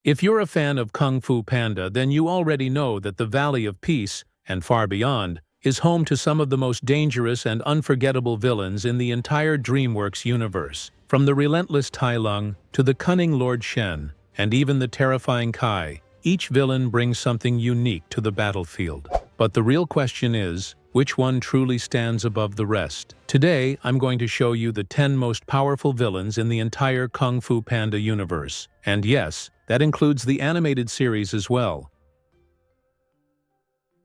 If you're a fan of Kung Fu Panda, then you already know that the Valley of Peace, and far beyond, is home to some of the most dangerous and unforgettable villains in the entire DreamWorks universe. From the relentless Tai Lung to the cunning Lord Shen, and even the terrifying Kai, each villain brings something unique to the battlefield. But the real question is, which one truly stands above the rest? Today, I'm going to show you the 10 most powerful villains in the entire Kung Fu Panda universe. And yes, that includes the animated series as well.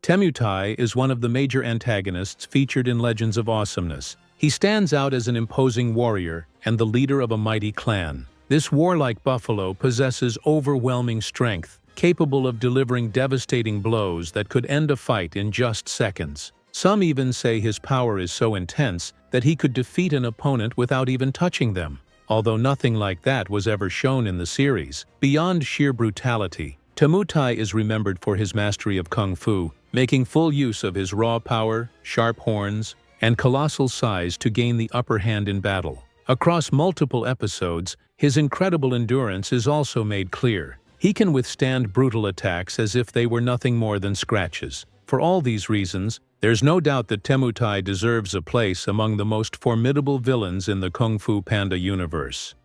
Tsumutai is one of the major antagonists featured in Legends of Awesomeness. He stands out as an imposing warrior and the leader of a mighty clan. This warlike buffalo possesses overwhelming strength, capable of delivering devastating blows that could end a fight in just seconds. Some even say his power is so intense that he could defeat an opponent without even touching them. Although nothing like that was ever shown in the series. Beyond sheer brutality, Tsumutai is remembered for his mastery of Kung Fu, making full use of his raw power, sharp horns, and colossal size to gain the upper hand in battle. Across multiple episodes, his incredible endurance is also made clear. He can withstand brutal attacks as if they were nothing more than scratches. For all these reasons, there's no doubt that Tsumutai deserves a place among the most formidable villains in the Kung Fu Panda universe.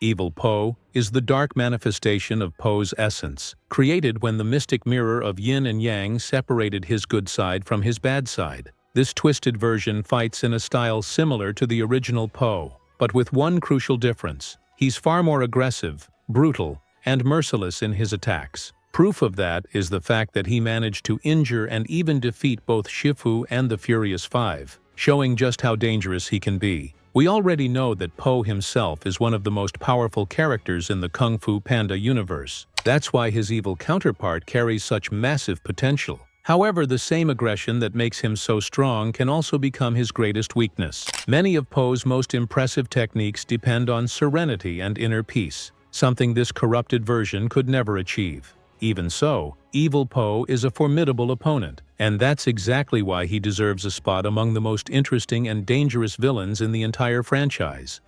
Evil Po is the dark manifestation of Po's essence, created when the mystic mirror of yin and yang separated his good side from his bad side. This twisted version fights in a style similar to the original Po, but with one crucial difference. He's far more aggressive, brutal, and merciless in his attacks. Proof of that is the fact that he managed to injure and even defeat both Shifu and the Furious Five, showing just how dangerous he can be. We already know that Po himself is one of the most powerful characters in the Kung Fu Panda universe. That's why his evil counterpart carries such massive potential. However, the same aggression that makes him so strong can also become his greatest weakness. Many of Po's most impressive techniques depend on serenity and inner peace, something this corrupted version could never achieve. Even so, Evil Po is a formidable opponent, and that's exactly why he deserves a spot among the most interesting and dangerous villains in the entire franchise.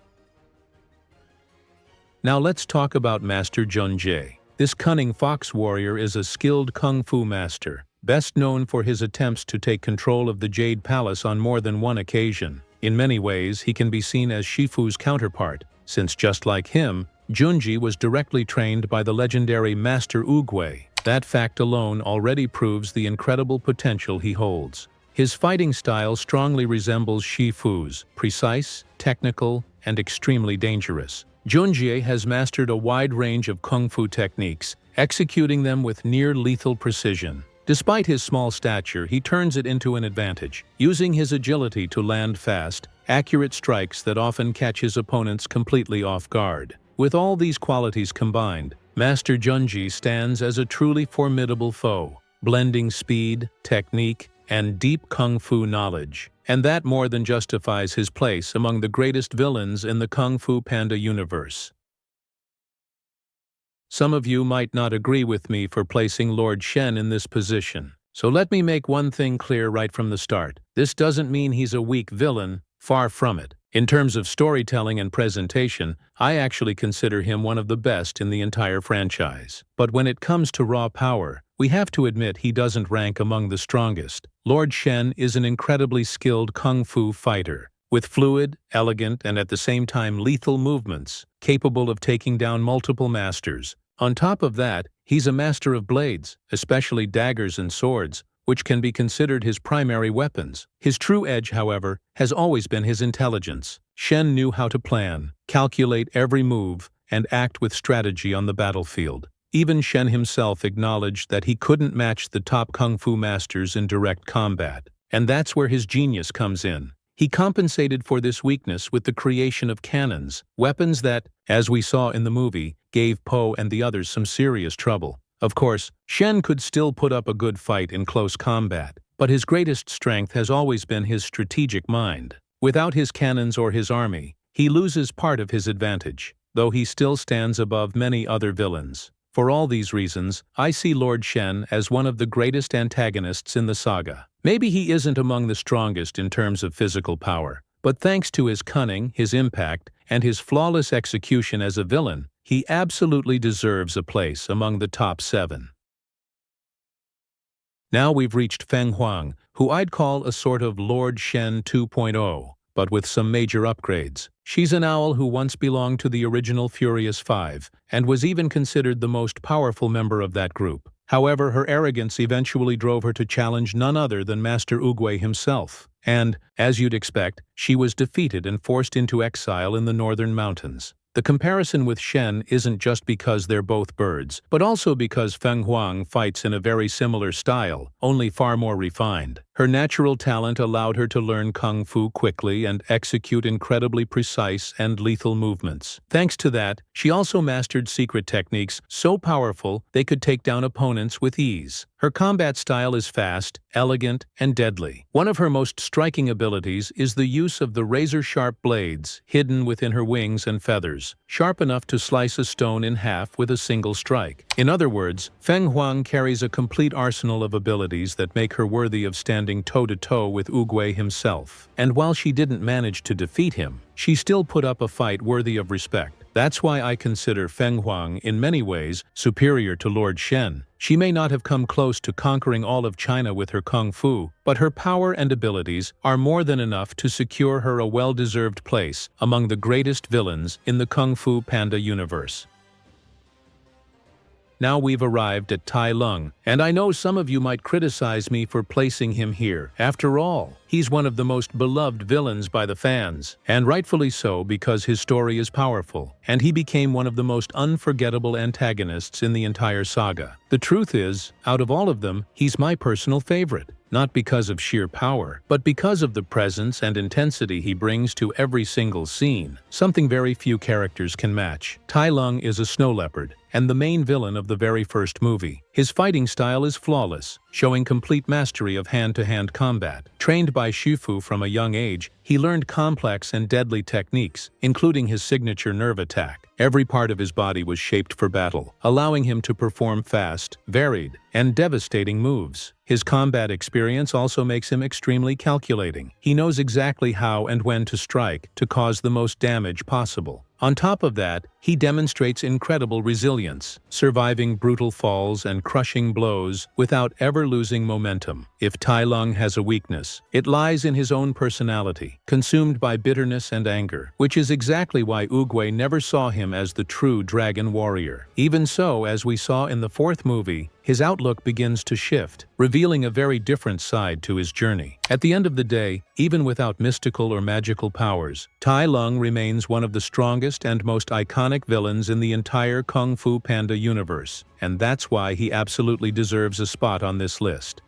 Now let's talk about Master Junjie. This cunning fox warrior is a skilled kung fu master, best known for his attempts to take control of the Jade Palace on more than one occasion. In many ways, he can be seen as Shifu's counterpart, since just like him, Junjie was directly trained by the legendary Master Oogway. That fact alone already proves the incredible potential he holds. His fighting style strongly resembles Shifu's, precise, technical, and extremely dangerous. Junjie has mastered a wide range of kung fu techniques, executing them with near-lethal precision. Despite his small stature, he turns it into an advantage, using his agility to land fast, accurate strikes that often catch his opponents completely off guard. With all these qualities combined, Master Junjie stands as a truly formidable foe, blending speed, technique, and deep kung fu knowledge. And that more than justifies his place among the greatest villains in the Kung Fu Panda universe. Some of you might not agree with me for placing Lord Shen in this position. So let me make one thing clear right from the start. This doesn't mean he's a weak villain, far from it. In terms of storytelling and presentation, I actually consider him one of the best in the entire franchise. But when it comes to raw power, we have to admit he doesn't rank among the strongest. Lord Shen is an incredibly skilled kung fu fighter, with fluid, elegant, and at the same time lethal movements, capable of taking down multiple masters. On top of that, he's a master of blades, especially daggers and swords, which can be considered his primary weapons. His true edge, however, has always been his intelligence. Shen knew how to plan, calculate every move, and act with strategy on the battlefield. Even Shen himself acknowledged that he couldn't match the top kung fu masters in direct combat. And that's where his genius comes in. He compensated for this weakness with the creation of cannons, weapons that, as we saw in the movie, gave Po and the others some serious trouble. Of course, Shen could still put up a good fight in close combat, but his greatest strength has always been his strategic mind. Without his cannons or his army, he loses part of his advantage, though he still stands above many other villains. For all these reasons, I see Lord Shen as one of the greatest antagonists in the saga. Maybe he isn't among the strongest in terms of physical power, but thanks to his cunning, his impact, and his flawless execution as a villain, he absolutely deserves a place among the top 7. Now we've reached Fang Huang, who I'd call a sort of Lord Shen 2.0, but with some major upgrades. She's an owl who once belonged to the original Furious Five, and was even considered the most powerful member of that group. However, her arrogance eventually drove her to challenge none other than Master Oogway himself. And, as you'd expect, she was defeated and forced into exile in the northern mountains. The comparison with Shen isn't just because they're both birds, but also because Fang Huang fights in a very similar style, only far more refined. Her natural talent allowed her to learn Kung Fu quickly and execute incredibly precise and lethal movements. Thanks to that, she also mastered secret techniques so powerful they could take down opponents with ease. Her combat style is fast, elegant, and deadly. One of her most striking abilities is the use of the razor-sharp blades hidden within her wings and feathers, sharp enough to slice a stone in half with a single strike. In other words, Fang Huang carries a complete arsenal of abilities that make her worthy of standing toe-to-toe with Oogway himself. And while she didn't manage to defeat him, she still put up a fight worthy of respect. That's why I consider Fang Huang in many ways superior to Lord Shen. She may not have come close to conquering all of China with her Kung Fu, but her power and abilities are more than enough to secure her a well-deserved place among the greatest villains in the Kung Fu Panda universe. Now we've arrived at Tai Lung, and I know some of you might criticize me for placing him here. After all, he's one of the most beloved villains by the fans, and rightfully so because his story is powerful, and he became one of the most unforgettable antagonists in the entire saga. The truth is, out of all of them, he's my personal favorite. Not because of sheer power, but because of the presence and intensity he brings to every single scene, something very few characters can match. Tai Lung is a snow leopard, and the main villain of the very first movie. His fighting style is flawless, showing complete mastery of hand-to-hand combat. Trained by Shifu from a young age, he learned complex and deadly techniques, including his signature nerve attack. Every part of his body was shaped for battle, allowing him to perform fast, varied, and devastating moves. His combat experience also makes him extremely calculating. He knows exactly how and when to strike to cause the most damage possible. On top of that, he demonstrates incredible resilience, surviving brutal falls and crushing blows without ever losing momentum. If Tai Lung has a weakness, it lies in his own personality, consumed by bitterness and anger, which is exactly why Oogway never saw him as the true dragon warrior. Even so, as we saw in the fourth movie, his outlook begins to shift, revealing a very different side to his journey. At the end of the day, even without mystical or magical powers, Tai Lung remains one of the strongest and most iconic villains in the entire Kung Fu Panda universe, and that's why he absolutely deserves a spot on this list.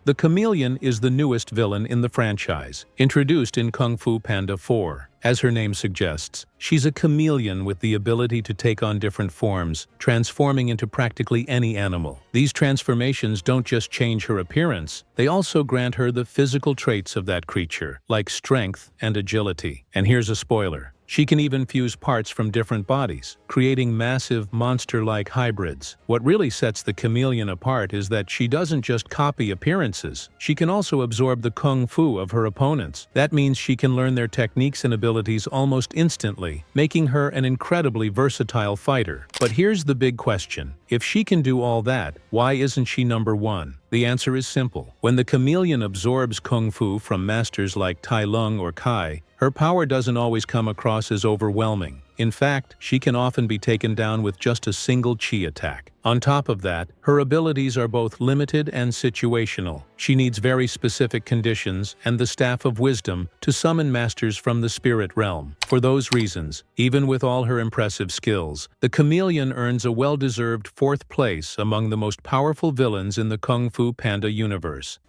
The Chameleon is the newest villain in the franchise, introduced in Kung Fu Panda 4. As her name suggests, she's a chameleon with the ability to take on different forms, transforming into practically any animal. These transformations don't just change her appearance, they also grant her the physical traits of that creature, like strength and agility. And here's a spoiler. She can even fuse parts from different bodies, creating massive, monster-like hybrids. What really sets the chameleon apart is that she doesn't just copy appearances, she can also absorb the kung fu of her opponents. That means she can learn their techniques and abilities almost instantly, making her an incredibly versatile fighter. But here's the big question. If she can do all that, why isn't she number 1? The answer is simple. When the chameleon absorbs kung fu from masters like Tai Lung or Kai, her power doesn't always come across as overwhelming. In fact, she can often be taken down with just a single chi attack. On top of that, her abilities are both limited and situational. She needs very specific conditions and the Staff of Wisdom to summon masters from the spirit realm. For those reasons, even with all her impressive skills, the chameleon earns a well-deserved 4th place among the most powerful villains in the Kung Fu Panda universe.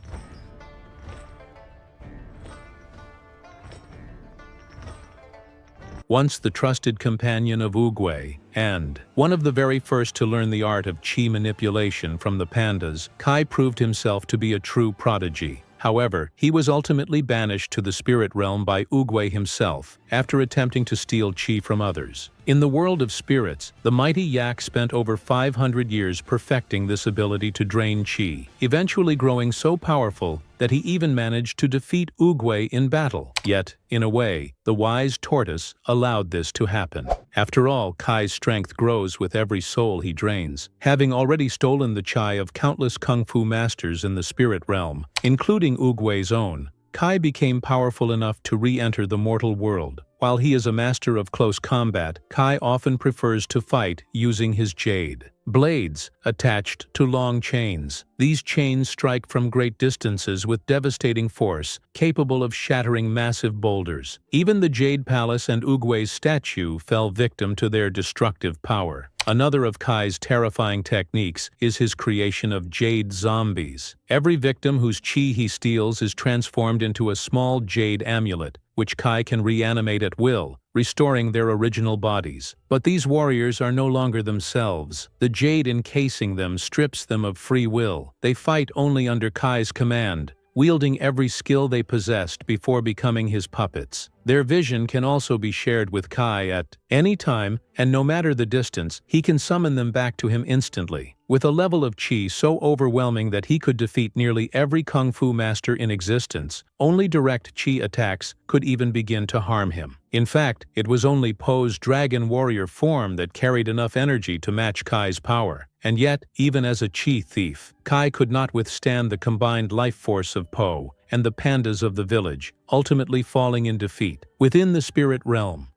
Once the trusted companion of Oogway, and one of the very first to learn the art of chi manipulation from the pandas, Kai proved himself to be a true prodigy. However, he was ultimately banished to the spirit realm by Oogway himself after attempting to steal chi from others. In the world of spirits, the mighty yak spent over 500 years perfecting this ability to drain qi, eventually growing so powerful that he even managed to defeat Oogway in battle. Yet, in a way, the wise tortoise allowed this to happen. After all, Kai's strength grows with every soul he drains. Having already stolen the chai of countless kung fu masters in the spirit realm, including Oogway's own, Kai became powerful enough to re-enter the mortal world. While he is a master of close combat, Kai often prefers to fight using his jade blades attached to long chains. These chains strike from great distances with devastating force, capable of shattering massive boulders. Even the Jade Palace and Oogway's statue fell victim to their destructive power. Another of Kai's terrifying techniques is his creation of jade zombies. Every victim whose chi he steals is transformed into a small jade amulet, which Kai can reanimate at will, restoring their original bodies. But these warriors are no longer themselves. The jade encasing them strips them of free will. They fight only under Kai's command, wielding every skill they possessed before becoming his puppets. Their vision can also be shared with Kai at any time, and no matter the distance, he can summon them back to him instantly. With a level of qi so overwhelming that he could defeat nearly every kung fu master in existence, only direct qi attacks could even begin to harm him. In fact, it was only Po's dragon warrior form that carried enough energy to match Kai's power. And yet, even as a qi thief, Kai could not withstand the combined life force of Po and the pandas of the village, ultimately falling in defeat. Within the spirit realm,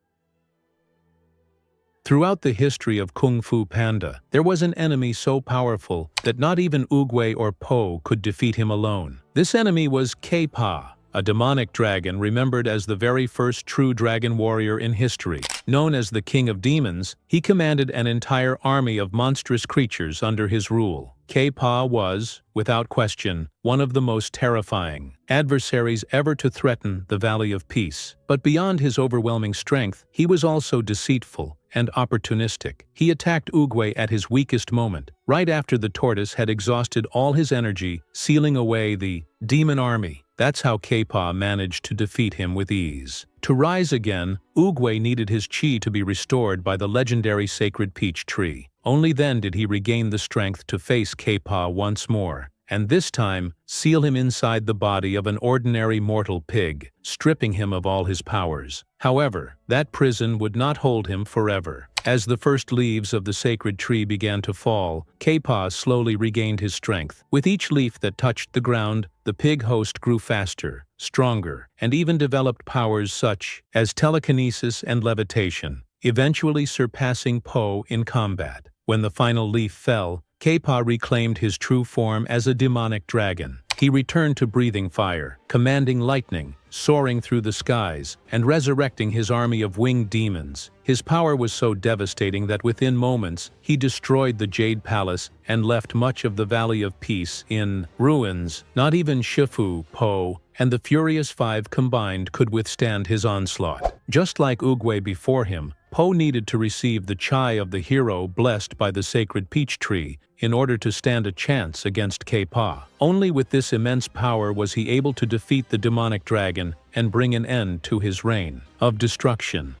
throughout the history of Kung Fu Panda, there was an enemy so powerful that not even Oogway or Po could defeat him alone. This enemy was K-Pa, a demonic dragon remembered as the very first true dragon warrior in history. Known as the King of Demons, he commanded an entire army of monstrous creatures under his rule. K-Pa was, without question, one of the most terrifying adversaries ever to threaten the Valley of Peace. But beyond his overwhelming strength, he was also deceitful and opportunistic. He attacked Oogway at his weakest moment, right after the tortoise had exhausted all his energy, sealing away the demon army. That's how K-Pa managed to defeat him with ease. To rise again, Oogway needed his chi to be restored by the legendary sacred peach tree. Only then did he regain the strength to face K-Pa once more, and this time seal him inside the body of an ordinary mortal pig, stripping him of all his powers. However, that prison would not hold him forever. As the first leaves of the sacred tree began to fall, K-Pa slowly regained his strength. With each leaf that touched the ground, the pig host grew faster, stronger, and even developed powers such as telekinesis and levitation, eventually surpassing Po in combat. When the final leaf fell, K-Pa reclaimed his true form as a demonic dragon. He returned to breathing fire, commanding lightning, soaring through the skies, and resurrecting his army of winged demons. His power was so devastating that within moments, he destroyed the Jade Palace and left much of the Valley of Peace in ruins. Not even Shifu, Po, and the Furious Five combined could withstand his onslaught. Just like Oogway before him, Po needed to receive the chai of the hero blessed by the sacred peach tree in order to stand a chance against K-Pa. Only with this immense power was he able to defeat the demonic dragon and bring an end to his reign of destruction.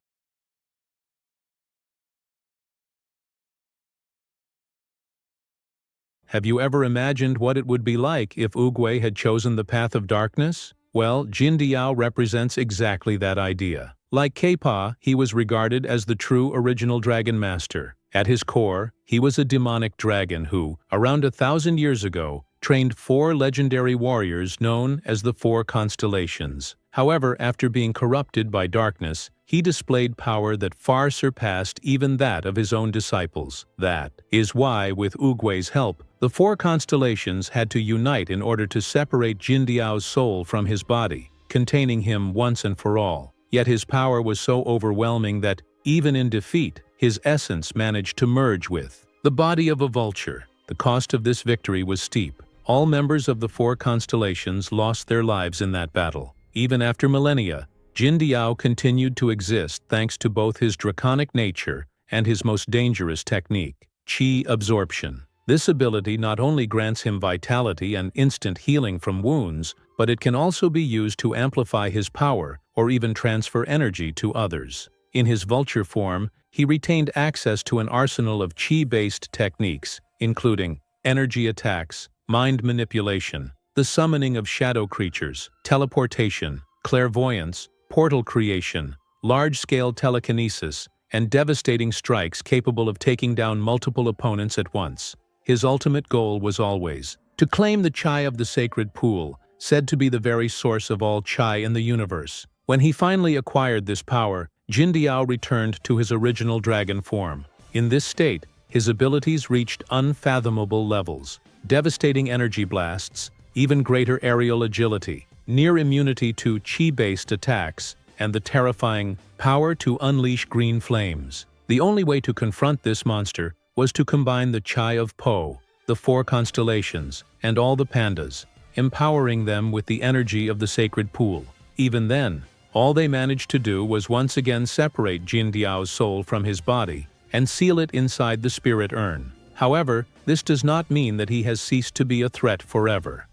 Have you ever imagined what it would be like if Oogway had chosen the path of darkness? Well, Jinda represents exactly that idea. Like K-Pa, he was regarded as the true original Dragon Master. At his core, he was a demonic dragon who, around 1,000 years ago, trained 4 legendary warriors known as the 4 constellations. However, after being corrupted by darkness, he displayed power that far surpassed even that of his own disciples. That is why, with Oogway's help, the 4 constellations had to unite in order to separate Jinda's soul from his body, containing him once and for all. Yet his power was so overwhelming that, even in defeat, his essence managed to merge with the body of a vulture. The cost of this victory was steep. All members of the 4 constellations lost their lives in that battle. Even after millennia, Jinda continued to exist thanks to both his draconic nature and his most dangerous technique, qi absorption. This ability not only grants him vitality and instant healing from wounds, but it can also be used to amplify his power or even transfer energy to others. In his vulture form, he retained access to an arsenal of qi-based techniques, including energy attacks, mind manipulation, the summoning of shadow creatures, teleportation, clairvoyance, portal creation, large-scale telekinesis, and devastating strikes capable of taking down multiple opponents at once. His ultimate goal was always to claim the chai of the sacred pool, said to be the very source of all chai in the universe. When he finally acquired this power, Jinda returned to his original dragon form. In this state, his abilities reached unfathomable levels, devastating energy blasts, even greater aerial agility, near immunity to qi-based attacks, and the terrifying power to unleash green flames. The only way to confront this monster was to combine the chai of Po, the 4 constellations, and all the pandas, empowering them with the energy of the sacred pool. Even then, all they managed to do was once again separate Jinda's soul from his body and seal it inside the spirit urn. However, this does not mean that he has ceased to be a threat forever.